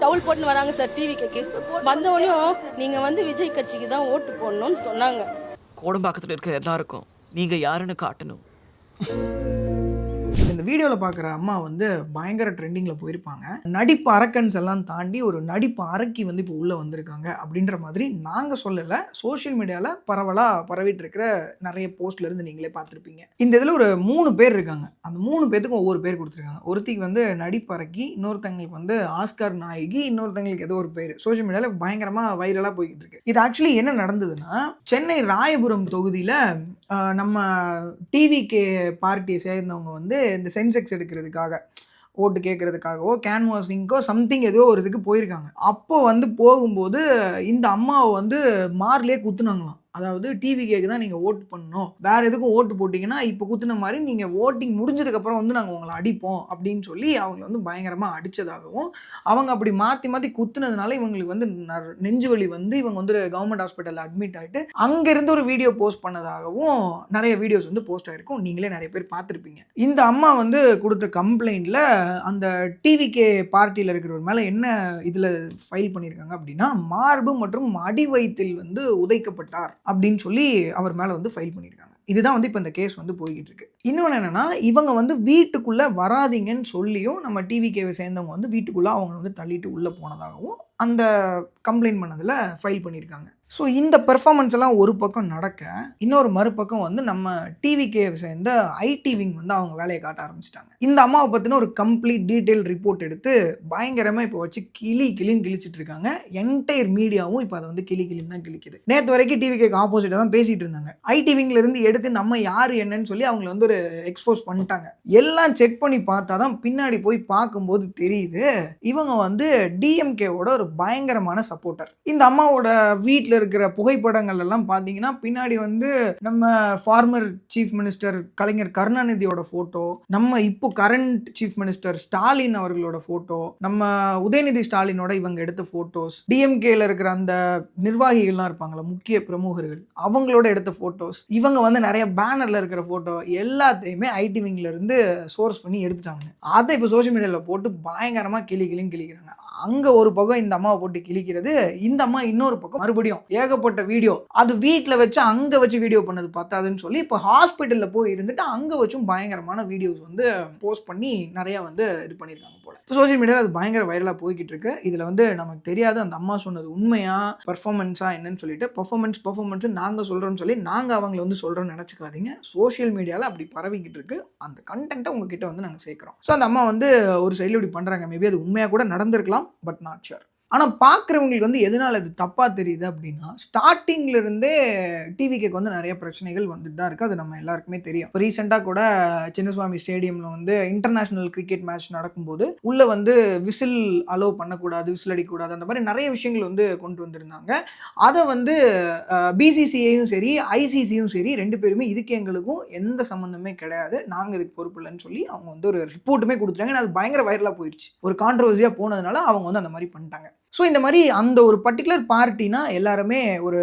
Towel போட்டுன்னு வராங்க sir TV கேக்கு. வந்தவொடனே நீங்க வந்து விஜய் கட்சிக்கு தான் ஓட்டு போடணும்னு சொன்னாங்க. கோடம்பாக்கத்தில் இருக்க எல்லாருக்கும் நீங்க யாருன்னு காட்டணும். இந்த வீடியோவில் பார்க்குற அம்மா வந்து பயங்கர ட்ரெண்டிங்கில் போயிருப்பாங்க. நடிப்பு அரக்கன்ஸ் எல்லாம் தாண்டி ஒரு நடிப்பு அரக்கி வந்து இப்போ உள்ளே வந்திருக்காங்க அப்படின்ற மாதிரி நாங்கள் சொல்லலை, சோஷியல் மீடியாவில் பரவலாக பரவிட்டு இருக்கிற நிறைய போஸ்ட்லேருந்து நீங்களே பார்த்துருப்பீங்க. இந்த இதில் ஒரு 3 பேர் இருக்காங்க. அந்த 3 பேத்துக்கும் ஒவ்வொரு பேர் கொடுத்துருக்காங்க. ஒருத்திக்கு வந்து நடிப்பு அரக்கி, இன்னொருத்தங்களுக்கு வந்து ஆஸ்கார் நாயகி, இன்னொருத்தங்களுக்கு ஏதோ ஒரு பேர் சோஷியல் மீடியாவில் பயங்கரமாக வைரலாக போய்கிட்டு இருக்கு. இது ஆக்சுவலி என்ன நடந்ததுன்னா, சென்னை ராயபுரம் தொகுதியில் நம்ம டிவிகே பார்ட்டியை சேர்ந்தவங்க வந்து இந்த சென்செக்ஸ் எடுக்கிறதுக்காக ஓட்டு கேட்கறதுக்காகவோ கேன்வாசிங்கோ சம்திங் ஏதோ ஒரு இதுக்கு போயிருக்காங்க. அப்போ வந்து போகும்போது இந்த அம்மாவை வந்து மார்லேயே குத்துனாங்களாம். அதாவது டிவிகேக்கு தான் நீங்கள் ஓட்டு பண்ணணும், வேறு எதுக்கும் ஓட்டு போட்டிங்கன்னா இப்போ குத்துன மாதிரி நீங்கள் ஓட்டிங் முடிஞ்சதுக்கப்புறம் வந்து நாங்கள் உங்களை அடிப்போம் அப்படின்னு சொல்லி அவங்க வந்து பயங்கரமாக அடித்ததாகவும், அவங்க அப்படி மாற்றி மாற்றி குத்துனதுனால இவங்களுக்கு வந்து நெஞ்சு வலி வந்து இவங்க வந்து கவர்மெண்ட் ஹாஸ்பிட்டலில் அட்மிட் ஆகிட்டு அங்கேருந்து ஒரு வீடியோ போஸ்ட் பண்ணதாகவும் நிறைய வீடியோஸ் வந்து போஸ்ட் ஆகிருக்கும். நீங்களே நிறைய பேர் பார்த்துருப்பீங்க. இந்த அம்மா வந்து கொடுத்த கம்ப்ளைண்ட்டில் அந்த டிவிகே பார்ட்டியில் இருக்கிறவர் மேலே என்ன இதில் ஃபைல் பண்ணியிருக்காங்க அப்படின்னா, மார்பு மற்றும் அடி வயிற்றில் வந்து உதைக்கப்பட்டார் அப்படின்னு சொல்லி அவர் மேலே வந்து ஃபைல் பண்ணியிருக்காங்க. இதுதான் வந்து இப்போ இந்த கேஸ் வந்து போய்கிட்டு இருக்கு. இன்னொன்று என்னன்னா, இவங்க வந்து வீட்டுக்குள்ளே வராதிங்கன்னு சொல்லியும் நம்ம டிவிகேவை சேர்ந்தவங்க வந்து வீட்டுக்குள்ளே அவங்க வந்து தள்ளிட்டு உள்ளே போனதாகவும் அந்த கம்ப்ளைண்ட் பண்ணதில் ஃபைல் பண்ணியிருக்காங்க. ஸோ இந்த பெர்ஃபார்மன்ஸ் எல்லாம் ஒரு பக்கம் நடக்க, இன்னொரு மறுபக்கம் வந்து நம்ம டிவிகேவை சேர்ந்த ஐடி விங் வந்து அவங்க வேலையை காட்ட ஆரம்பிச்சிட்டாங்க. இந்த அம்மாவை பற்றின ஒரு கம்ப்ளீட் டீட்டெயில் ரிப்போர்ட் எடுத்து பயங்கரமாக இப்போ வச்சு கிளின்னு கிழிச்சிட்டு இருக்காங்க. என்டையர் மீடியாவும் இப்போ அதை வந்து கிளின்னு தான் கிழிக்குது. நேற்று வரைக்கும் டிவிகேக்கு ஆப்போசிட்டாக தான் பேசிகிட்டு இருந்தாங்க. ஐடி விங்ல இருந்து எடுத்து இந்த அம்மா யார் என்னன்னு சொல்லி அவங்களை வந்து ஒரு எக்ஸ்போஸ் பண்ணிட்டாங்க. எல்லாம் செக் பண்ணி பார்த்தா தான் பின்னாடி போய் பார்க்கும்போது தெரியுது, இவங்க வந்து டிஎம்கேவோட ஒரு பயங்கரமான சப்போர்ட்டர். இந்த அம்மாவோட வீட்டில் இருக்கிற புகைப்படங்கள் எல்லாம் பார்த்தீங்கன்னா பின்னாடி வந்து நம்ம ஃபார்மர் சீஃப் மினிஸ்டர் கலைஞர் கருணாநிதியோட போட்டோ, நம்ம இப்போ கரண்ட் சீஃப் மினிஸ்டர் ஸ்டாலின் அவர்களோட போட்டோ, நம்ம உதயநிதி ஸ்டாலினோட இவங்க எடுத்த போட்டோஸ், டிஎம்கேல இருக்கிற அந்த நிர்வாகிகள்லாம் இருப்பாங்களா முக்கிய பிரமுகர்கள், அவங்களோட எடுத்த போட்டோஸ், இவங்க வந்து நிறைய பேனர்ல இருக்கிற போட்டோ எல்லாத்தையுமே ஐடி விங்ல இருந்து சோர்ஸ் பண்ணி எடுத்துட்டாங்க. அதை இப்போ சோஷியல் மீடியாவில் போட்டு பயங்கரமா கிளின்னு கிளிக்கிறாங்க. அங்க ஒரு பக்கம் இந்த அம்மாவை போட்டு கிழிக்கிறது, இந்த அம்மா இன்னொரு பக்கம் மறுபடியும் ஏகப்பட்ட வீடியோ, அது வீட்டில் வச்சு அங்கே வச்சு வீடியோ பண்ணது பத்தாதுன்னு சொல்லி இப்போ ஹாஸ்பிட்டலில் போய் இருந்துட்டு அங்கே வச்சும் பயங்கரமான வீடியோஸ் வந்து போஸ்ட் பண்ணி நிறைய வந்து இது பண்ணியிருக்காங்க போல. சோஷியல் மீடியாவில் அது பயங்கர வைரலாக போய்கிட்டு இருக்கு. இதில் வந்து நமக்கு தெரியாது அந்த அம்மா சொன்னது உண்மையா பர்ஃபார்மன்ஸா என்னன்னு சொல்லிட்டு, பர்ஃபார்மன்ஸ் நாங்கள் சொல்கிறோன்னு சொல்லி நாங்கள் அவங்களை வந்து சொல்கிறோன்னு நினச்சிக்காதீங்க. சோஷியல் மீடியாவில் அப்படி பரவிக்கிட்டு இருக்கு. அந்த கண்டென்ட்டை உங்ககிட்ட வந்து நாங்கள் சேர்க்குறோம். ஸோ அந்த அம்மா வந்து ஒரு சைடில் இப்படி பண்ணுறாங்க. மேபி அது உண்மையாக கூட நடந்திருக்கலாம், பட் நாட் ஷுர். ஆனால் பார்க்குறவங்களுக்கு வந்து எதனால் அது தப்பாக தெரியுது அப்படின்னா, ஸ்டார்டிங்லேருந்தே டிவிகேக்கு வந்து நிறைய பிரச்சனைகள் வந்துட்டு தான் இருக்குது. அது நம்ம எல்லாருக்குமே தெரியும். இப்போ ரீசெண்டாக கூட சின்னசுவாமி ஸ்டேடியமில் வந்து இன்டர்நேஷ்னல் கிரிக்கெட் மேட்ச் நடக்கும்போது உள்ளே வந்து விசில் அலோவ் பண்ணக்கூடாது, விசில் அடிக்கக்கூடாது, அந்த மாதிரி நிறைய விஷயங்கள் வந்து கொண்டு வந்திருந்தாங்க. அதை வந்து பிசிசிஐயும் சரி ஐசிசியும் சரி 2 பேருமே இதுக்கு எங்களுக்கும் எந்த சம்மந்தமே கிடையாது, நாங்கள் இதுக்கு பொறுப்பு இல்லைன்னு சொல்லி அவங்க வந்து ஒரு ரிப்போர்ட்டுமே கொடுத்துட்டாங்க. ஏன்னா அது பயங்கர வைரலாக போயிடுச்சு. ஒரு கான்ட்ரவர்சியாக போனதுனால அவங்க வந்து அந்த மாதிரி பண்ணிட்டாங்க. ஸோ இந்த மாதிரி அந்த ஒரு பர்டிகுலர் பார்ட்டினா எல்லாருமே ஒரு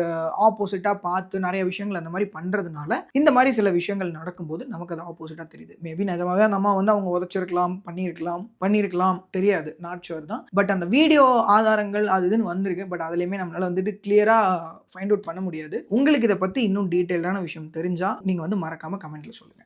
ஆப்போசிட்டாக பார்த்து நிறைய விஷயங்கள் அந்த மாதிரி பண்ணுறதுனால இந்த மாதிரி சில விஷயங்கள் நடக்கும்போது நமக்கு அது ஆப்போசிட்டாக தெரியுது. மேபி நிஜமாவே அந்த அம்மா வந்து அவங்க உதச்சிருக்கலாம், பண்ணியிருக்கலாம் தெரியாது, நாட் ஷுர் தான். பட் அந்த வீடியோ ஆதாரங்கள் அது இதுன்னு வந்திருக்கு. பட் அதுலேயுமே நம்மளால் வந்துட்டு கிளியராக ஃபைண்ட் அவுட் பண்ண முடியாது. உங்களுக்கு இதை பற்றி இன்னும் டீட்டெயில்டான விஷயம் தெரிஞ்சால் நீங்கள் வந்து மறக்காமல் கமெண்ட்டில் சொல்லுங்கள்.